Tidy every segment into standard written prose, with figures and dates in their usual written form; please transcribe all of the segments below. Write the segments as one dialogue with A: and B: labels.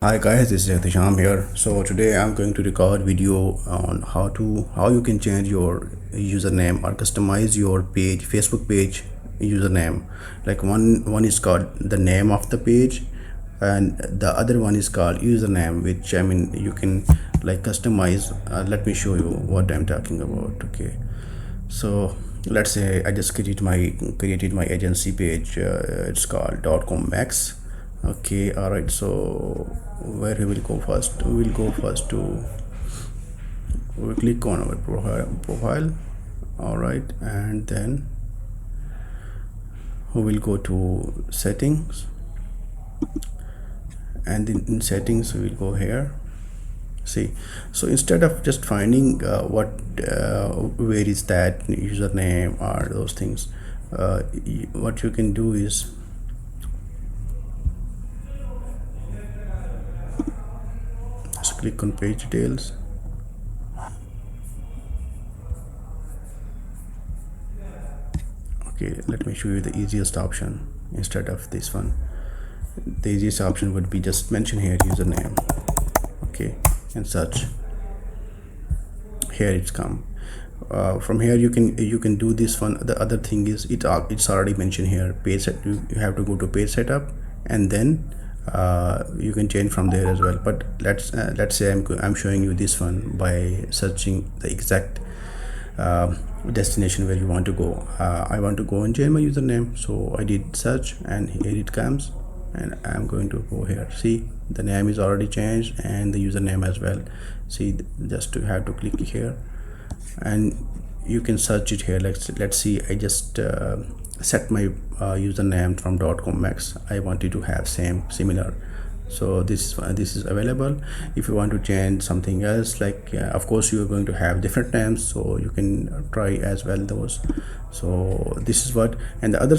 A: Hi guys, this is Tisham here. So today I'm going to record video on how you can change your username or customize your page, Facebook page username. Like one is called the name of the page, and the other one is called username, which I mean you can like customize. Let me show you what I'm talking about. Okay, so let's say I just created my agency page. It's called .com/max. Okay, all right, so where we will go first? We will go first to, we click on our profile. All right, and then we will go to settings, and in settings we will go here. See, so instead of just finding where is that username or those things, what you can do is just click on page details. Okay, let me show you the easiest option instead of this one. The easiest option would be just mention here username. Okay, and search. Here it's come. From here you can do this one. The other thing is it's already mentioned here. Page set. You have to go to page setup, and then you can change from there as well. But let's say I'm showing you this one by searching the exact destination where you want to go. I want to go and change my username, so I did search, and here it comes, and I'm going to go here. See, the name is already changed and the username as well. See, just to have to click here, and you can search it here. Let's see, I just set my username from .com/max. I wanted to have similar, so this is available. If you want to change something else, like of course you are going to have different names, so you can try as well those. So this is what, and the other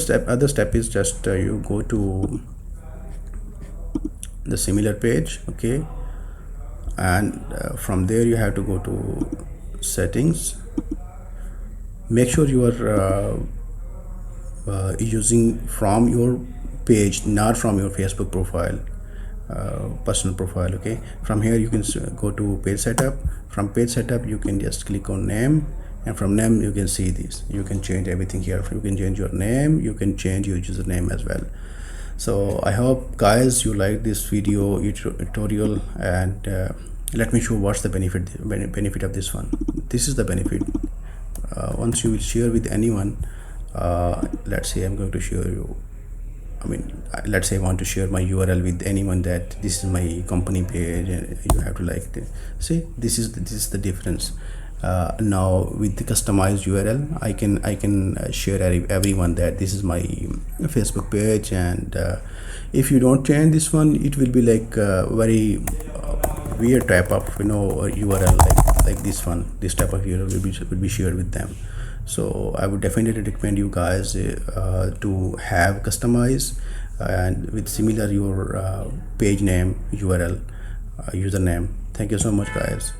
A: step is just you go to the similar page. Okay, and from there you have to go to settings. Make sure you are using from your page, not from your Facebook profile, personal profile. Okay, from here you can go to page setup. From page setup you can just click on name, and from name you can see this. You can change everything here. You can change your name, you can change your username as well. So I hope guys you like this video tutorial, and let me show what's the benefit of this one. This is the benefit. Once you will share with anyone, let's say I'm going to share you, I mean, let's say I want to share my URL with anyone, that this is my company page, and you have to like it. See, this is the difference. Now with the customized URL, I can share everyone that this is my Facebook page, and if you don't change this one, it will be like very weird type of URL, like this one. This type of URL will be shared with them. So I would definitely recommend you guys to have customize and with similar your page name, URL, username. Thank you so much guys.